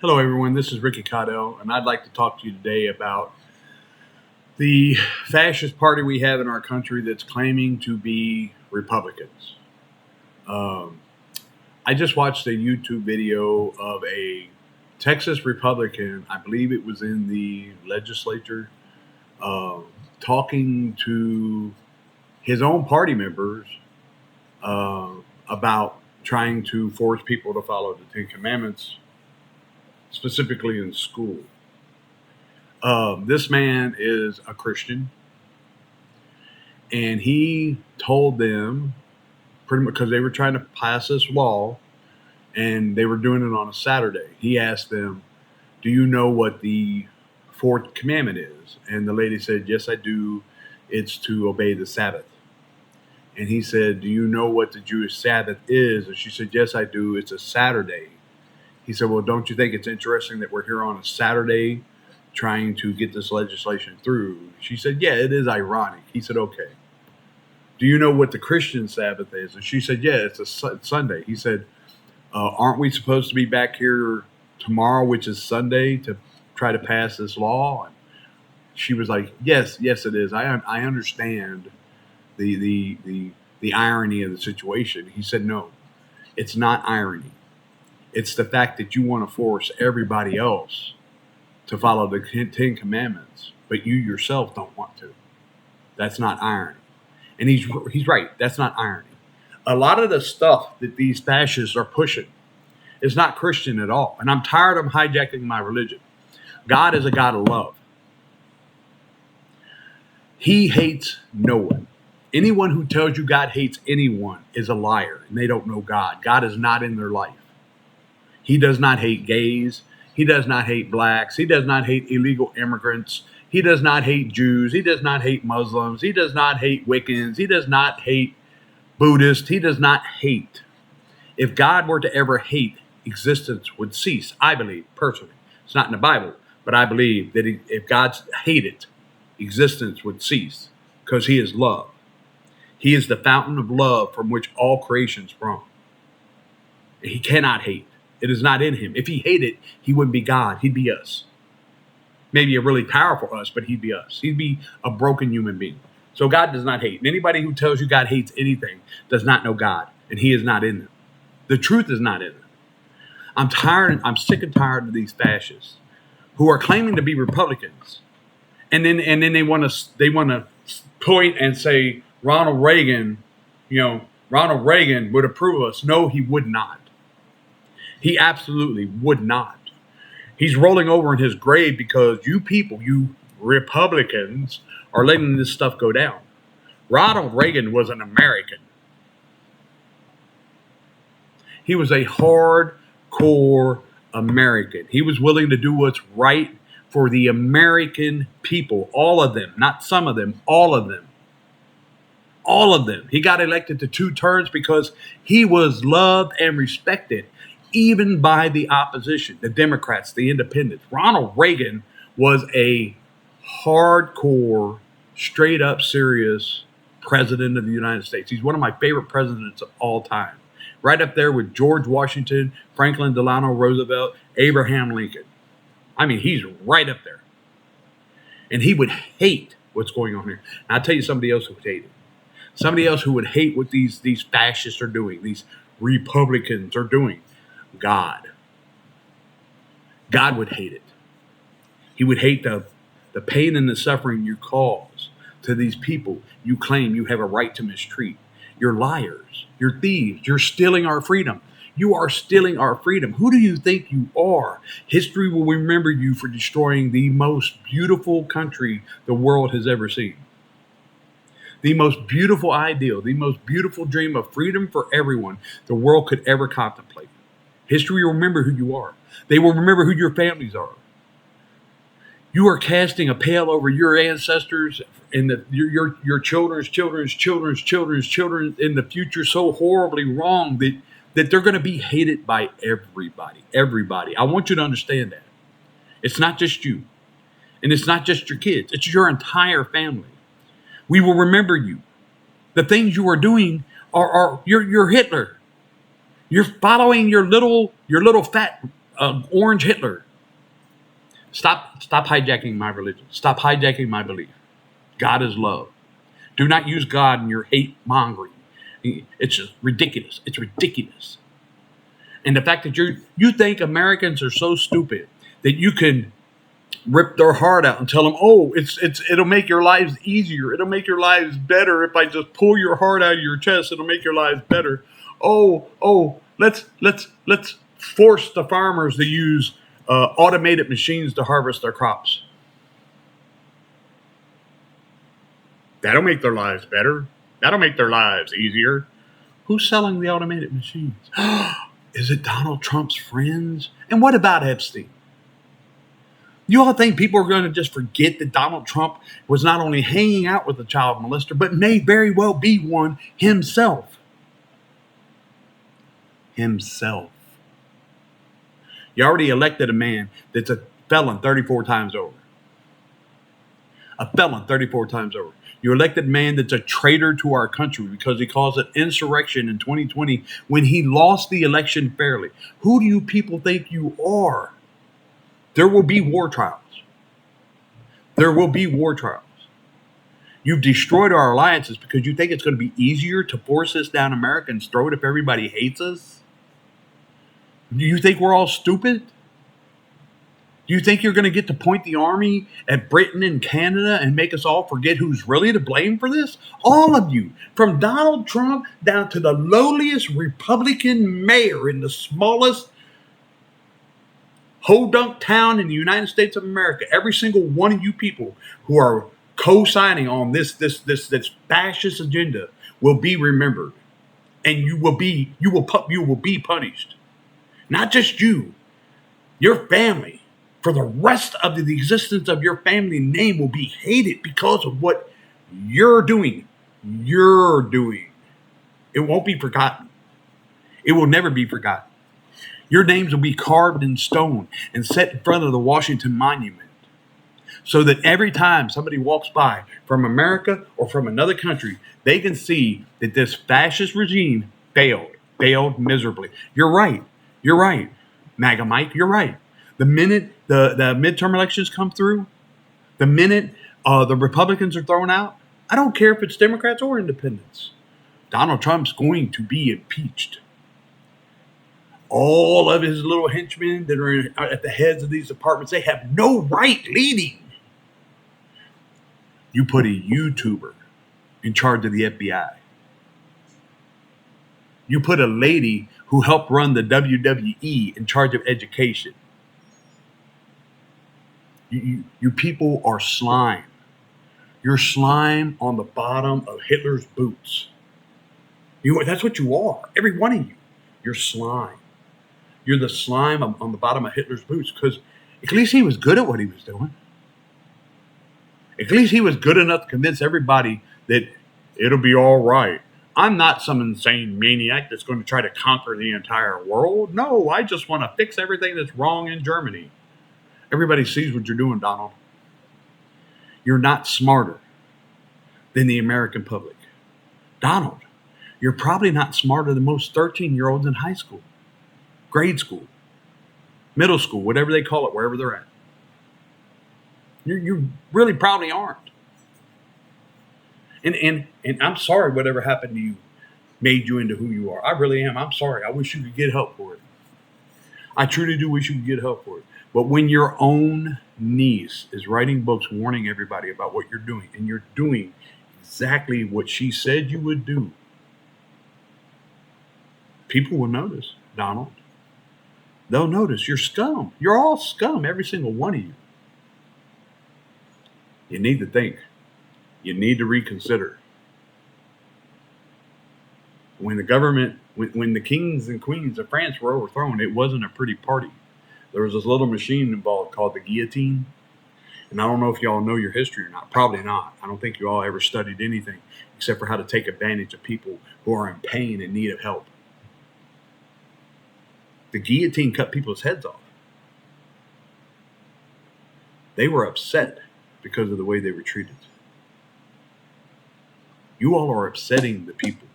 Hello, everyone. This is Ricky Caudill, and I'd like to talk to you today about the fascist party we have in our country that's claiming to be Republicans. Um, I just watched a YouTube video of a Texas Republican, I believe it was in the legislature, uh, talking to his own party members uh, about trying to force people to follow the Ten Commandments, specifically in school. This man is a Christian, and he told them pretty much because they were trying to pass this law and they were doing it on a Saturday. He asked them, "Do you know what the fourth commandment is?" And the lady said, "Yes, I do. It's to obey the Sabbath." And he said, "Do you know what the Jewish Sabbath is?" And she said, "Yes, I do. It's a Saturday." He said, "Well, don't you think it's interesting that we're here on a Saturday trying to get this legislation through?" She said, "Yeah, it is ironic." He said, "Okay. Do you know what the Christian Sabbath is?" And she said, "Yeah, it's Sunday." He said, "Aren't we supposed to be back here tomorrow, which is Sunday, to try to pass this law?" And she was like, "Yes, yes, it is. I understand the irony of the situation." He said, "No, it's not irony. It's the fact that you want to force everybody else to follow the Ten Commandments, but you yourself don't want to. That's not irony." And he's right. That's not irony. A lot of the stuff that these fascists are pushing is not Christian at all. And I'm tired of hijacking my religion. God is a God of love. He hates no one. Anyone who tells you God hates anyone is a liar, and they don't know God. God is not in their life. He does not hate gays. He does not hate blacks. He does not hate illegal immigrants. He does not hate Jews. He does not hate Muslims. He does not hate Wiccans. He does not hate Buddhists. He does not hate. If God were to ever hate, existence would cease, I believe, personally. It's not in the Bible, but I believe that if God hated, existence would cease because he is love. He is the fountain of love from which all creation sprung. He cannot hate. It is not in him. If he hated, he wouldn't be God. He'd be us. Maybe a really powerful us, but he'd be us. He'd be a broken human being. So God does not hate. And anybody who tells you God hates anything does not know God, and he is not in them. The truth is not in them. I'm sick and tired of these fascists who are claiming to be Republicans, and then they want to point and say Ronald Reagan would approve of us. No, he would not. He absolutely would not. He's rolling over in his grave because you people, you Republicans, are letting this stuff go down. Ronald Reagan was an American. He was a hardcore American. He was willing to do what's right for the American people, all of them, not some of them, all of them. All of them. He got elected to 2 terms because he was loved and respected, even by the opposition, the Democrats, the independents. Ronald Reagan was a hardcore, straight up serious president of the United States. He's one of my favorite presidents of all time. Right up there with George Washington, Franklin Delano Roosevelt, Abraham Lincoln. I mean, he's right up there. And he would hate what's going on here. And I'll tell you somebody else who would hate it. Somebody else who would hate what these fascists are doing, these Republicans are doing. God. God would hate it. He would hate the pain and the suffering you cause to these people you claim you have a right to mistreat. You're liars. You're thieves. You're stealing our freedom. You are stealing our freedom. Who do you think you are? History will remember you for destroying the most beautiful country the world has ever seen. The most beautiful ideal, the most beautiful dream of freedom for everyone the world could ever contemplate. History will remember who you are. They will remember who your families are. You are casting a pale over your ancestors and your children's children in the future so horribly wrong that they're going to be hated by everybody. Everybody. I want you to understand that. It's not just you. And it's not just your kids. It's your entire family. We will remember you. The things you are doing you're Hitler. You're following your little fat Orange Hitler. Stop hijacking my religion. Stop hijacking my belief. God is love. Do not use God in your hate mongering. It's just ridiculous. It's ridiculous. And the fact that you think Americans are so stupid that you can rip their heart out and tell them, "Oh, it'll make your lives easier. It'll make your lives better if I just pull your heart out of your chest. It'll make your lives better." Let's force the farmers to use automated machines to harvest their crops. That'll make their lives better. That'll make their lives easier. Who's selling the automated machines? Is it Donald Trump's friends? And what about Epstein? You all think people are going to just forget that Donald Trump was not only hanging out with a child molester, but may very well be one himself? Himself. You already elected a man that's a felon 34 times over. A felon 34 times over. You elected a man that's a traitor to our country because he caused an insurrection in 2020 when he lost the election fairly. Who do you people think you are? There will be war trials. There will be war trials. You've destroyed our alliances because you think it's going to be easier to force this down Americans' throat if everybody hates us? Do you think we're all stupid? Do you think you're going to get to point the army at Britain and Canada and make us all forget who's really to blame for this? All of you, from Donald Trump down to the lowliest Republican mayor in the smallest hodunk town in the United States of America, every single one of you people who are co-signing on this fascist agenda will be remembered, and you will be punished. Not just you, your family. For the rest of the existence of your family name will be hated because of what you're doing. You're doing. It won't be forgotten. It will never be forgotten. Your names will be carved in stone and set in front of the Washington Monument so that every time somebody walks by from America or from another country, they can see that this fascist regime failed miserably. You're right. MAGA Mike, you're right. The minute the midterm elections come through, the minute the Republicans are thrown out, I don't care if it's Democrats or independents, Donald Trump's going to be impeached. All of his little henchmen that are at the heads of these departments, they have no right leading. You put a YouTuber in charge of the FBI. You put a lady who helped run the WWE in charge of education. You people are slime. You're slime on the bottom of Hitler's boots. That's what you are. Every one of you. You're slime. You're the slime on the bottom of Hitler's boots because at least he was good at what he was doing. At least he was good enough to convince everybody that it'll be all right. I'm not some insane maniac that's going to try to conquer the entire world. No, I just want to fix everything that's wrong in Germany. Everybody sees what you're doing, Donald. You're not smarter than the American public. Donald, you're probably not smarter than most 13-year-olds in high school, grade school, middle school, whatever they call it, wherever they're at. You really probably aren't. And I'm sorry whatever happened to you made you into who you are. I really am. I'm sorry. I wish you could get help for it. I truly do wish you could get help for it. But when your own niece is writing books warning everybody about what you're doing, and you're doing exactly what she said you would do, people will notice, Donald. They'll notice you're scum. You're all scum, every single one of you. You need to think. You need to reconsider. When the government, when the kings and queens of France were overthrown, it wasn't a pretty party. There was this little machine involved called the guillotine. And I don't know if y'all know your history or not. Probably not. I don't think you all ever studied anything except for how to take advantage of people who are in pain and need of help. The guillotine cut people's heads off. They were upset because of the way they were treated. You all are upsetting the people.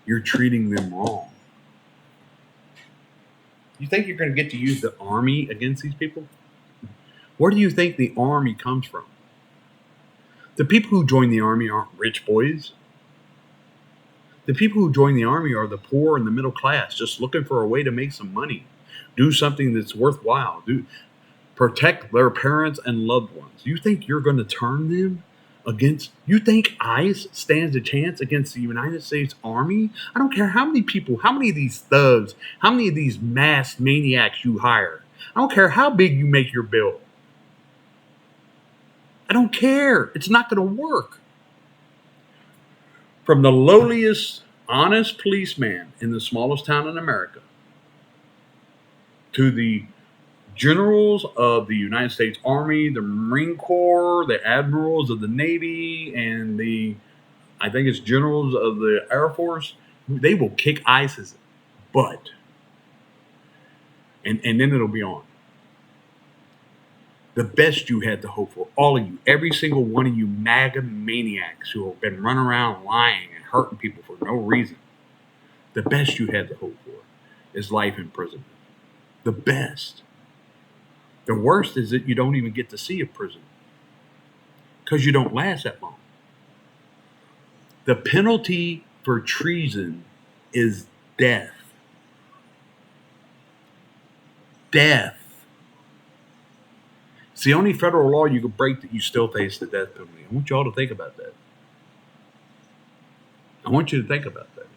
You're treating them wrong. You think you're going to get to use the army against these people? Where do you think the army comes from? The people who join the army aren't rich boys. The people who join the army are the poor and the middle class, just looking for a way to make some money, do something that's worthwhile, protect their parents and loved ones. You think you're going to turn them against? You think ICE stands a chance against the United States Army? I don't care how many people, how many of these thugs, how many of these mass maniacs you hire. I don't care how big you make your bill. I don't care. It's not going to work. From the lowliest, honest policeman in the smallest town in America to the generals of the United States Army, the Marine Corps, the admirals of the Navy, and I think it's generals of the Air Force, they will kick ICE's butt. And then it'll be on. The best you had to hope for, all of you, every single one of you MAGA maniacs who have been running around lying and hurting people for no reason, the best you had to hope for is life imprisonment. The best. The worst is that you don't even get to see a prison because you don't last that long. The penalty for treason is death. Death. It's the only federal law you could break that you still face the death penalty. I want you all to think about that. I want you to think about that.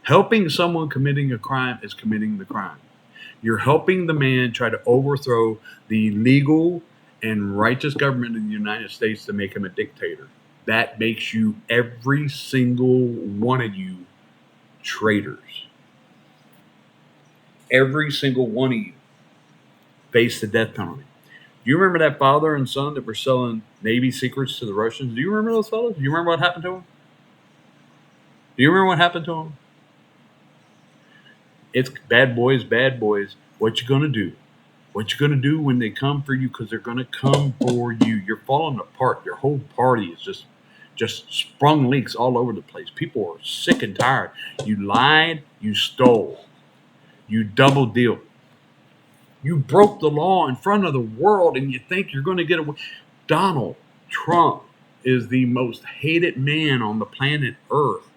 Helping someone committing a crime is committing the crime. You're helping the man try to overthrow the legal and righteous government of the United States to make him a dictator. That makes you, every single one of you, traitors. Every single one of you face the death penalty. Do you remember that father and son that were selling Navy secrets to the Russians? Do you remember those fellas? Do you remember what happened to them? Do you remember what happened to them? It's bad boys, bad boys. What you gonna do? What you gonna do when they come for you? Because they're gonna come for you. You're falling apart. Your whole party is just sprung leaks all over the place. People are sick and tired. You lied. You stole. You double dealed. You broke the law in front of the world, and you think you're going to get away. Donald Trump is the most hated man on the planet Earth.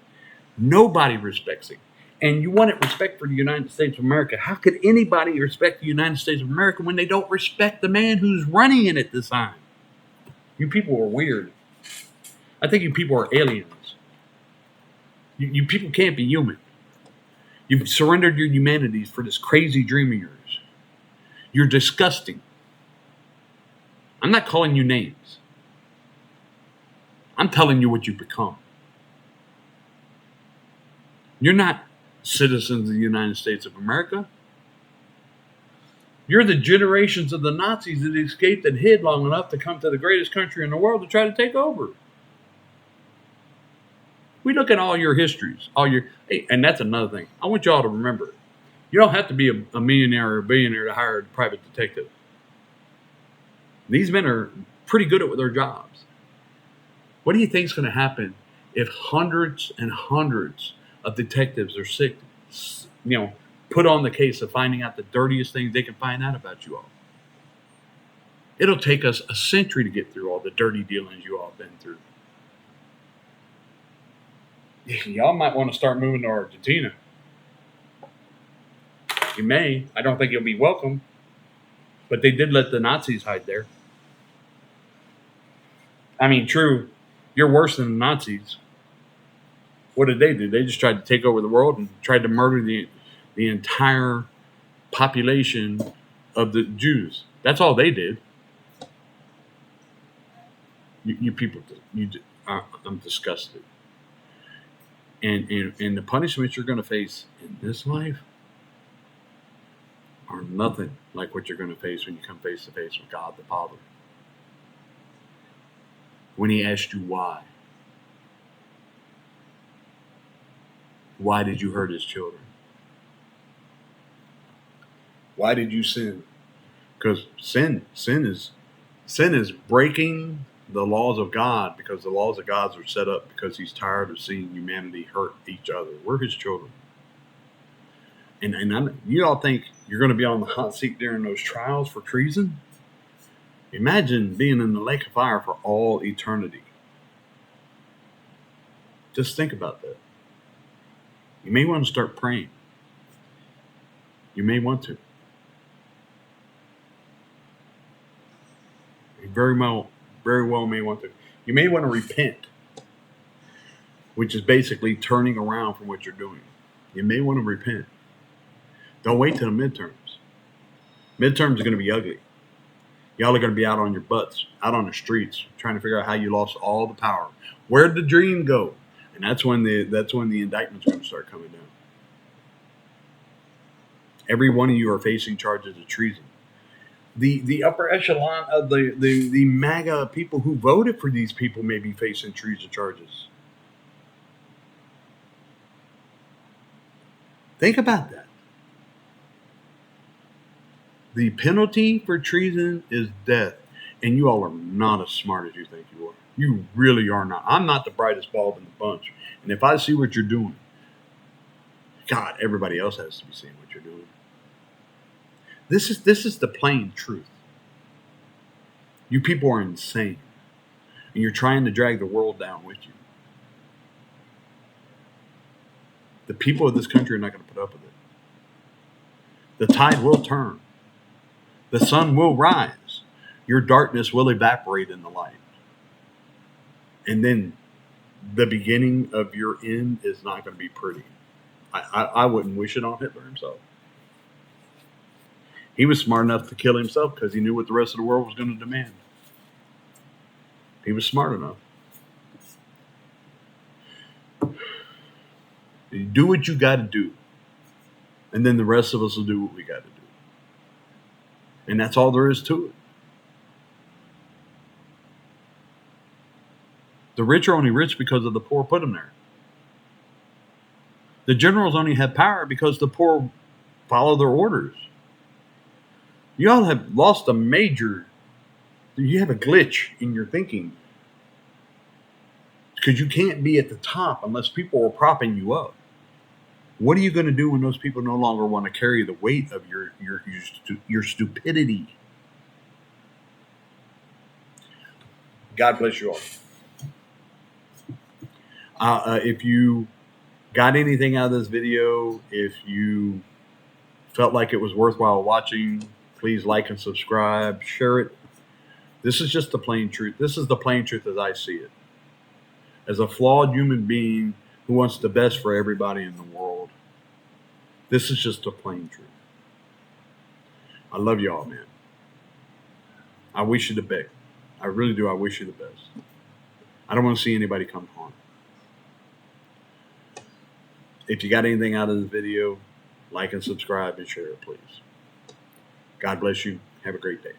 Nobody respects him. And you wanted respect for the United States of America. How could anybody respect the United States of America when they don't respect the man who's running it at this time? You people are weird. I think you people are aliens. You people can't be human. You've surrendered your humanities for this crazy dream of yours. You're disgusting. I'm not calling you names. I'm telling you what you've become. You're not citizens of the United States of America. You're the generations of the Nazis that escaped and hid long enough to come to the greatest country in the world to try to take over. We look at all your histories, and that's another thing. I want y'all to remember. You don't have to be a millionaire or a billionaire to hire a private detective. These men are pretty good at their jobs. What do you think is going to happen if hundreds and hundreds of detectives are sick, put on the case of finding out the dirtiest things they can find out about you all? It'll take us a century to get through all the dirty dealings you all have been through. Y'all might want to start moving to Argentina. You may. I don't think you'll be welcome. But they did let the Nazis hide there. I mean, true, you're worse than the Nazis. What did they do? They just tried to take over the world and tried to murder the entire population of the Jews. That's all they did. You people, I'm disgusted. And the punishments you're going to face in this life are nothing like what you're going to face when you come face to face with God the Father. When He asked you why. Why did you hurt His children? Why did you sin? Because sin is breaking the laws of God, because the laws of God are set up because He's tired of seeing humanity hurt each other. We're His children. And you all think you're going to be on the hot seat during those trials for treason? Imagine being in the lake of fire for all eternity. Just think about that. You may want to start praying. You may want to. You very well may want to. You may want to repent, which is basically turning around from what you're doing. You may want to repent. Don't wait till the midterms. Midterms are going to be ugly. Y'all are going to be out on your butts, out on the streets, trying to figure out how you lost all the power. Where'd the dream go? And that's when the indictment's going to start coming down. Every one of you are facing charges of treason. The upper echelon of the MAGA people who voted for these people may be facing treason charges. Think about that. The penalty for treason is death. And you all are not as smart as you think you are. You really are not. I'm not the brightest bulb in the bunch. And if I see what you're doing, God, everybody else has to be seeing what you're doing. This is the plain truth. You people are insane. And you're trying to drag the world down with you. The people of this country are not going to put up with it. The tide will turn. The sun will rise. Your darkness will evaporate in the light. And then the beginning of your end is not going to be pretty. I wouldn't wish it on Hitler himself. He was smart enough to kill himself because he knew what the rest of the world was going to demand. He was smart enough. You do what you got to do. And then the rest of us will do what we got to do. And that's all there is to it. The rich are only rich because of the poor put them there. The generals only have power because the poor follow their orders. You all have lost you have a glitch in your thinking. Because you can't be at the top unless people are propping you up. What are you going to do when those people no longer want to carry the weight of your stupidity? God bless you all. If you got anything out of this video, if you felt like it was worthwhile watching, please like and subscribe, share it. This is just the plain truth. This is the plain truth as I see it. As a flawed human being who wants the best for everybody in the world, this is just the plain truth. I love y'all, man. I wish you the best. I really do. I wish you the best. I don't want to see anybody come harm. If you got anything out of this video, like and subscribe and share it, please. God bless you. Have a great day.